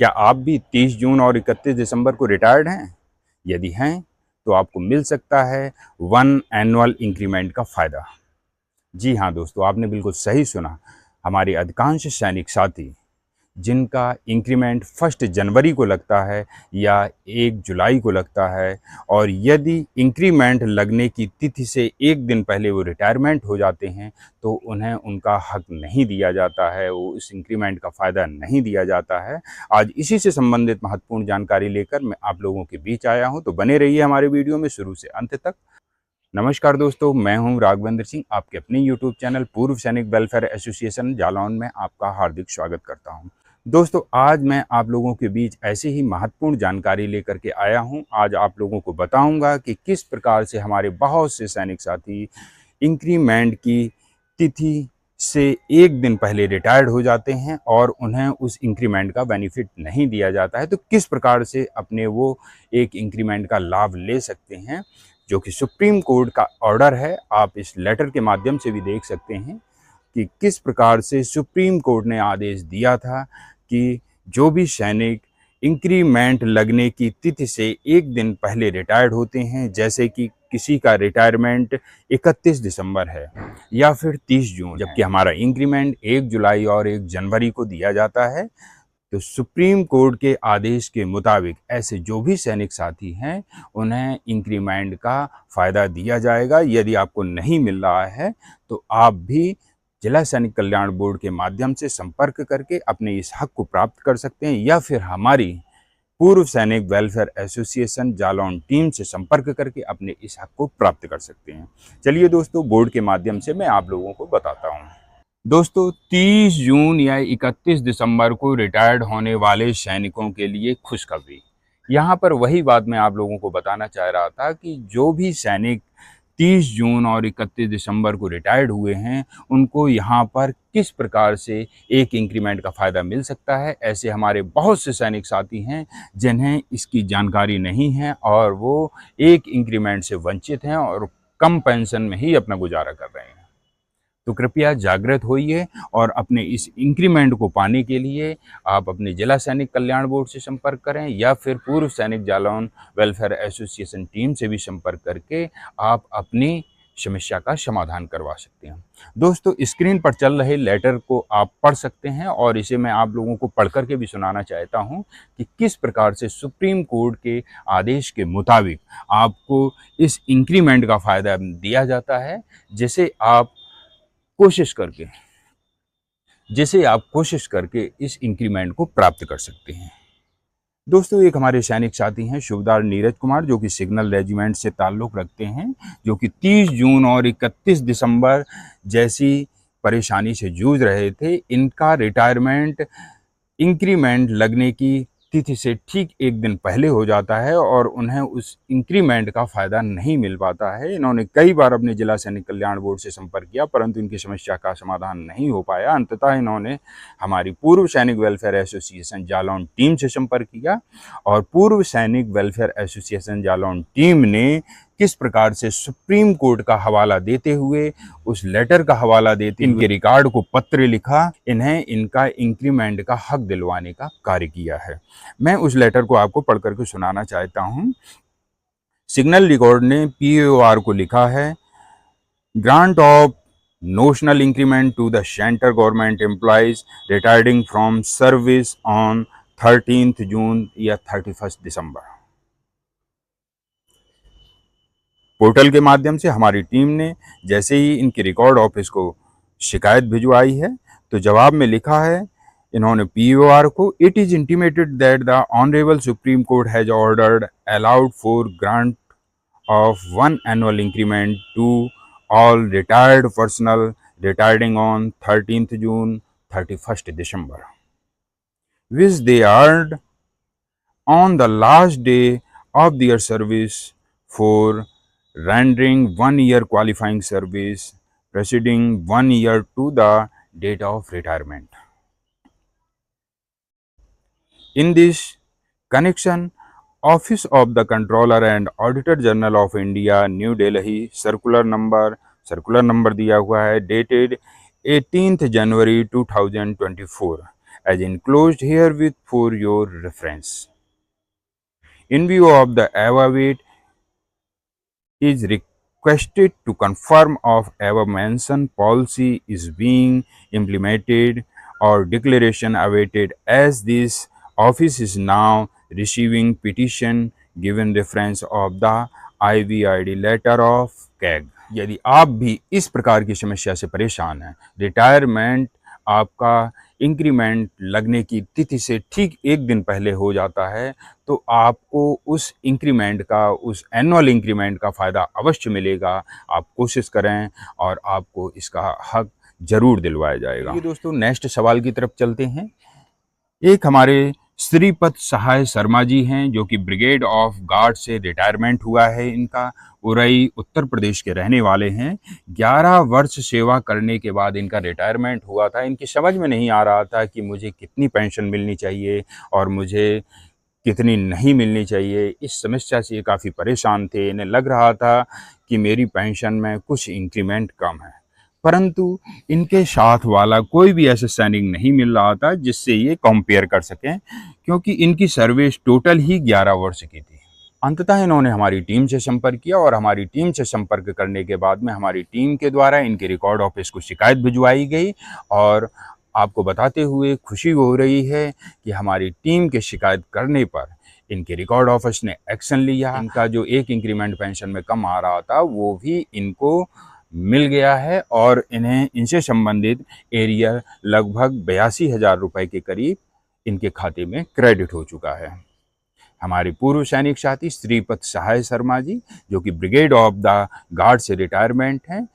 क्या आप भी 30 जून और 31 दिसंबर को रिटायर्ड हैं? यदि हैं तो आपको मिल सकता है 1 एनुअल इंक्रीमेंट का फ़ायदा। जी हाँ दोस्तों, आपने बिल्कुल सही सुना। हमारे अधिकांश सैनिक साथी जिनका इंक्रीमेंट 1 जनवरी को लगता है या 1 जुलाई को लगता है, और यदि इंक्रीमेंट लगने की तिथि से 1 दिन पहले वो रिटायरमेंट हो जाते हैं तो उन्हें उनका हक नहीं दिया जाता है, वो इस इंक्रीमेंट का फ़ायदा नहीं दिया जाता है। आज इसी से संबंधित महत्वपूर्ण जानकारी लेकर मैं आप लोगों के बीच आया हूँ, तो बने रहिए हमारे वीडियो में शुरू से अंत तक। नमस्कार दोस्तों, मैं हूं राघवेंद्र सिंह, आपके अपने यूट्यूब चैनल पूर्व सैनिक वेलफेयर एसोसिएशन जालौन में आपका हार्दिक स्वागत करता हूं। दोस्तों, आज मैं आप लोगों के बीच ऐसे ही महत्वपूर्ण जानकारी लेकर के आया हूं। आज आप लोगों को बताऊंगा कि किस प्रकार से हमारे बहुत से सैनिक साथी इंक्रीमेंट की तिथि से 1 दिन पहले रिटायर्ड हो जाते हैं और उन्हें उस इंक्रीमेंट का बेनिफिट नहीं दिया जाता है। तो किस प्रकार से अपने वो एक इंक्रीमेंट का लाभ ले सकते हैं, जो कि सुप्रीम कोर्ट का ऑर्डर है। आप इस लेटर के माध्यम से भी देख सकते हैं कि किस प्रकार से सुप्रीम कोर्ट ने आदेश दिया था कि जो भी सैनिक इंक्रीमेंट लगने की तिथि से 1 दिन पहले रिटायर्ड होते हैं, जैसे कि किसी का रिटायरमेंट 31 दिसंबर है या फिर 30 जून, जबकि हमारा इंक्रीमेंट 1 जुलाई और 1 जनवरी को दिया जाता है, तो सुप्रीम कोर्ट के आदेश के मुताबिक ऐसे जो भी सैनिक साथी हैं उन्हें इंक्रीमेंट का फ़ायदा दिया जाएगा। यदि आपको नहीं मिल रहा है तो आप भी जिला सैनिक कल्याण बोर्ड के माध्यम से संपर्क करके अपने इस हक को प्राप्त कर सकते हैं, या फिर हमारी पूर्व सैनिक वेलफेयर एसोसिएशन जालौन टीम से संपर्क करके अपने इस हक को प्राप्त कर सकते हैं। चलिए दोस्तों, बोर्ड के माध्यम से मैं आप लोगों को बताता हूँ। दोस्तों, 30 जून या 31 दिसंबर को रिटायर्ड होने वाले सैनिकों के लिए खुशखबरी। यहाँ पर वही बात मैं आप लोगों को बताना चाह रहा था कि जो भी सैनिक 30 जून और 31 दिसंबर को रिटायर्ड हुए हैं, उनको यहाँ पर किस प्रकार से एक इंक्रीमेंट का फ़ायदा मिल सकता है। ऐसे हमारे बहुत से सैनिक साथी हैं जिन्हें इसकी जानकारी नहीं है और वो एक इंक्रीमेंट से वंचित हैं और कम पेंशन में ही अपना गुजारा कर रहे हैं। तो कृपया जागृत होइए और अपने इस इंक्रीमेंट को पाने के लिए आप अपने जिला सैनिक कल्याण बोर्ड से संपर्क करें, या फिर पूर्व सैनिक जालौन वेलफेयर एसोसिएशन टीम से भी संपर्क करके आप अपनी समस्या का समाधान करवा सकते हैं। दोस्तों, स्क्रीन पर चल रहे लेटर को आप पढ़ सकते हैं और इसे मैं आप लोगों को पढ़ करके भी सुनाना चाहता हूं कि किस प्रकार से सुप्रीम कोर्ट के आदेश के मुताबिक आपको इस इंक्रीमेंट का फ़ायदा दिया जाता है, जिसे आप कोशिश करके इस इंक्रीमेंट को प्राप्त कर सकते हैं। दोस्तों, एक हमारे सैनिक साथी हैं सूबेदार नीरज कुमार, जो कि सिग्नल रेजिमेंट से ताल्लुक़ रखते हैं, जो कि 30 जून और 31 दिसंबर जैसी परेशानी से जूझ रहे थे। इनका रिटायरमेंट इंक्रीमेंट लगने की तिथि से ठीक 1 दिन पहले हो जाता है और उन्हें उस इंक्रीमेंट का फ़ायदा नहीं मिल पाता है। इन्होंने कई बार अपने जिला सैनिक कल्याण बोर्ड से संपर्क किया, परंतु इनकी समस्या का समाधान नहीं हो पाया। अंततः इन्होंने हमारी पूर्व सैनिक वेलफेयर एसोसिएशन जालौन टीम से संपर्क किया और पूर्व सैनिक वेलफेयर एसोसिएशन जालौन टीम ने किस प्रकार से सुप्रीम कोर्ट का हवाला देते हुए, उस लेटर का हवाला देते इनके रिकॉर्ड को पत्र लिखा, इन्हें इनका इंक्रीमेंट का हक दिलवाने का कार्य किया है। मैं उस लेटर को आपको पढ़ करके सुनाना चाहता हूँ। सिग्नल रिकॉर्ड ने पीओआर को लिखा है, grant of notional increment to the central government employees retiring from service on 13 June या 31 दिसंबर। पोर्टल के माध्यम से हमारी टीम ने जैसे ही इनके रिकॉर्ड ऑफिस को शिकायत भिजवाई है, तो जवाब में लिखा है इन्होंने पीओआर को, it is intimated that the honourable Supreme Court has ordered allowed for grant of 1 annual increment to all retired personal retiring on 13 June 31 December which they earned on the last day of their service for rendering 1 year qualifying service preceding 1 year to the date of retirement. In this connection, Office of the Controller and Auditor General of India, New Delhi, circular number दिया हुआ है, dated 18th January 2024, as enclosed herewith for your reference. In view of the above, it is requested to confirm of above mentioned policy is being implemented or declaration awaited, as this office is now receiving petition given reference of the IVID letter of CAG. यदि आप भी इस प्रकार की समस्या से परेशान हैं, रिटायरमेंट आपका इंक्रीमेंट लगने की तिथि से ठीक एक दिन पहले हो जाता है, तो आपको उस इंक्रीमेंट का, उस एनुअल इंक्रीमेंट का फ़ायदा अवश्य मिलेगा। आप कोशिश करें और आपको इसका हक ज़रूर दिलवाया जाएगा। ये दोस्तों नेक्स्ट सवाल की तरफ चलते हैं। एक हमारे श्रीपत सहाय शर्मा जी हैं, जो कि ब्रिगेड ऑफ गार्ड से रिटायरमेंट हुआ है इनका। उरई उत्तर प्रदेश के रहने वाले हैं। 11 वर्ष सेवा करने के बाद इनका रिटायरमेंट हुआ था। इनकी समझ में नहीं आ रहा था कि मुझे कितनी पेंशन मिलनी चाहिए और मुझे कितनी नहीं मिलनी चाहिए। इस समस्या से ये काफ़ी परेशान थे। इन्हें लग रहा था कि मेरी पेंशन में कुछ इंक्रीमेंट कम है, परंतु इनके साथ वाला कोई भी ऐसा सैनिक नहीं मिल रहा था जिससे ये कंपेयर कर सकें, क्योंकि इनकी सर्विस टोटल ही 11 वर्ष की थी। अंततः इन्होंने हमारी टीम से संपर्क किया और हमारी टीम से संपर्क करने के बाद में हमारी टीम के द्वारा इनके रिकॉर्ड ऑफिस को शिकायत भिजवाई गई। और आपको बताते हुए खुशी हो रही है कि हमारी टीम के शिकायत करने पर इनके रिकॉर्ड ऑफिस ने एक्शन लिया। इनका जो एक इंक्रीमेंट पेंशन में कम आ रहा था वो भी इनको मिल गया है और इन्हें इनसे संबंधित एरियर लगभग 82,000 रुपये के करीब इनके खाते में क्रेडिट हो चुका है। हमारे पूर्व सैनिक साथी श्रीपत सहाय शर्मा जी, जो कि ब्रिगेड ऑफ द गार्ड से रिटायरमेंट हैं,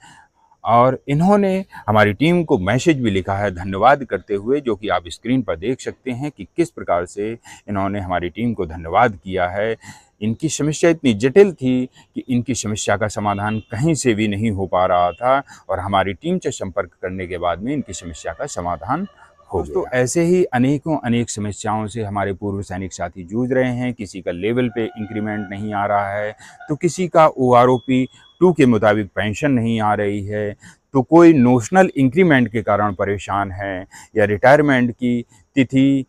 और इन्होंने हमारी टीम को मैसेज भी लिखा है धन्यवाद करते हुए, जो कि आप स्क्रीन पर देख सकते हैं कि किस प्रकार से इन्होंने हमारी टीम को धन्यवाद किया है। इनकी समस्या इतनी जटिल थी कि इनकी समस्या का समाधान कहीं से भी नहीं हो पा रहा था और हमारी टीम से संपर्क करने के बाद में इनकी समस्या का समाधान हो गया। तो ऐसे ही अनेक समस्याओं से हमारे पूर्व सैनिक साथी जूझ रहे हैं। किसी का लेवल पे इंक्रीमेंट नहीं आ रहा है, तो किसी का OROP 2 के मुताबिक पेंशन नहीं आ रही है, तो कोई नोशनल इंक्रीमेंट के कारण परेशान है, या रिटायरमेंट की तिथि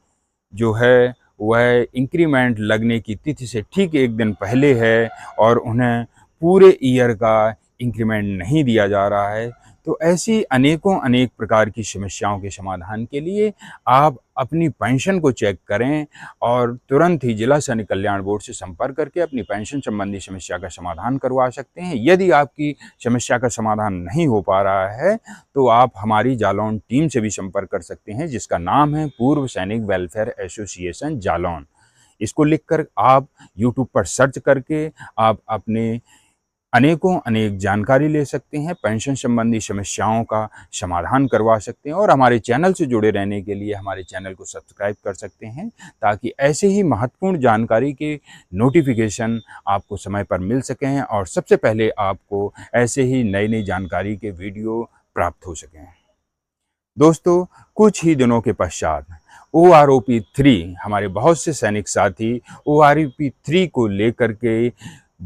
जो है वह इंक्रीमेंट लगने की तिथि से ठीक एक दिन पहले है और उन्हें पूरे ईयर का इंक्रीमेंट नहीं दिया जा रहा है। तो ऐसी अनेक प्रकार की समस्याओं के समाधान के लिए आप अपनी पेंशन को चेक करें और तुरंत ही जिला सैनिक कल्याण बोर्ड से संपर्क करके अपनी पेंशन संबंधी समस्या का समाधान करवा सकते हैं। यदि आपकी समस्या का समाधान नहीं हो पा रहा है तो आप हमारी जालौन टीम से भी संपर्क कर सकते हैं, जिसका नाम है पूर्व सैनिक वेलफेयर एसोसिएशन जालौन। इसको लिखकर आप यूट्यूब पर सर्च करके आप अपने अनेक जानकारी ले सकते हैं, पेंशन संबंधी समस्याओं का समाधान करवा सकते हैं और हमारे चैनल से जुड़े रहने के लिए हमारे चैनल को सब्सक्राइब कर सकते हैं, ताकि ऐसे ही महत्वपूर्ण जानकारी के नोटिफिकेशन आपको समय पर मिल सकें और सबसे पहले आपको ऐसे ही नई जानकारी के वीडियो प्राप्त हो सकें। दोस्तों, कुछ ही दिनों के पश्चात OROP 3 हमारे बहुत से सैनिक साथी OROP 3 को लेकर के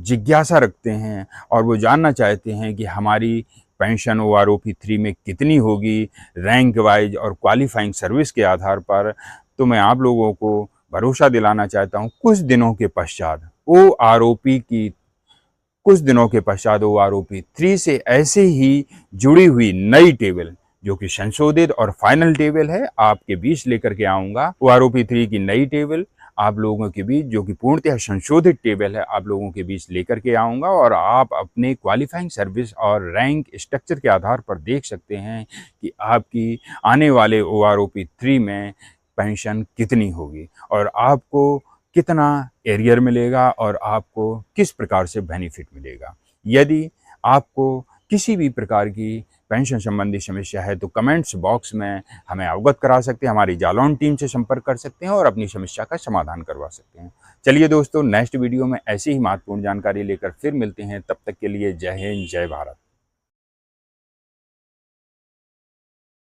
जिज्ञासा रखते हैं और वो जानना चाहते हैं कि हमारी पेंशन OROP 3 में कितनी होगी, रैंक वाइज और क्वालिफाइंग सर्विस के आधार पर। तो मैं आप लोगों को भरोसा दिलाना चाहता हूँ, कुछ दिनों के पश्चात OROP 3 से ऐसे ही जुड़ी हुई नई टेबल, जो कि संशोधित और फाइनल टेबल है, आपके बीच लेकर के आऊँगा। OROP 3 की नई टेबल आप लोगों के बीच, जो कि पूर्णतः संशोधित टेबल है, आप लोगों के बीच लेकर के आऊँगा और आप अपने क्वालिफाइंग सर्विस और रैंक स्ट्रक्चर के आधार पर देख सकते हैं कि आपकी आने वाले OROP 3 में पेंशन कितनी होगी और आपको कितना एरियर मिलेगा और आपको किस प्रकार से बेनिफिट मिलेगा। यदि आपको किसी भी प्रकार की पेंशन संबंधी समस्या है तो कमेंट्स बॉक्स में हमें अवगत करा सकते हैं, हमारी जालौन टीम से संपर्क कर सकते हैं और अपनी समस्या का समाधान करवा सकते हैं। चलिए दोस्तों, नेक्स्ट वीडियो में ऐसी ही महत्वपूर्ण जानकारी लेकर फिर मिलते हैं। तब तक के लिए जय हिंद, जय भारत।